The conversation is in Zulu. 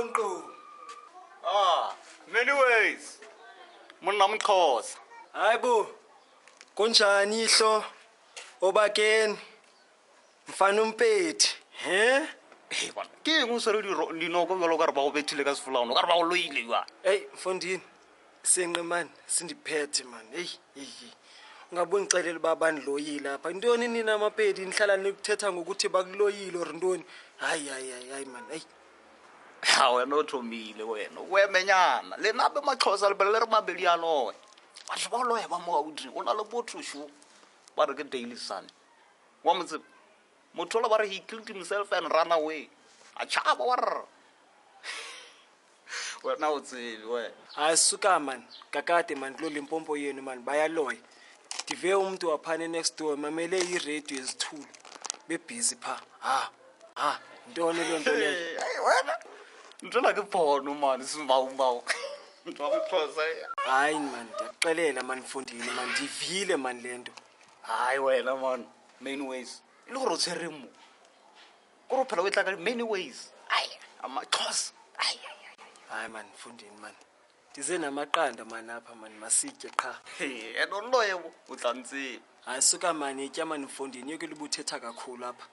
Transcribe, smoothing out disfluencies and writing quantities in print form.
Nqo. Manywayz. Monna Xhosa. Hayibo. Kunjani ihlo? Obakeng. Mfana Pedi. He? Hey bana, ke eng o sere dinoko bjalo ka re ba go bethile ka sefolaano ka re ba go loile ba. Hey, mfondini. Senqe man, sindiphethe man. Hey. Ungabe ngixelela babani loyile lapha. Intoni nina amapedi nihlala nikuthetha ngokuthi bakuloyile or ntoni? Hayi man. Hey. Ha wena o thomile wena. Wemenyana. Le nabe Maxhosa le bele re mabedi ya loe. Batho ba loe ba mo gauding. O na le bothushu. Ba re ke daily sun. Wa motse Motola ba re he killed himself and ran away. A chaba wa re. Wena o tsebe we. Asuka man. Kakade man lo Limpopo yenu man bayaloya. Dive umuntu waphane next door mamele i-radio ezithulu. Be busy pha. Ntoni le nto le? Hey wena. Ntona ke phono man simbawu. Ntwa Xhosa. Hayi man, ndiyakuxelela man mfondini man ndivile man lento. Hayi wena man. Manywayz. Ile gore o tshwere mo. Gore phela o tla ka Manywayz. Ai, amaXhosa. Ai. Hayi man mfondini man. Ndize namaqanda man apha man masitye qha. Hey, eno loye o tla ntse. Hayi suka man itya man mfondini yeke libuthetha kakhulu apha.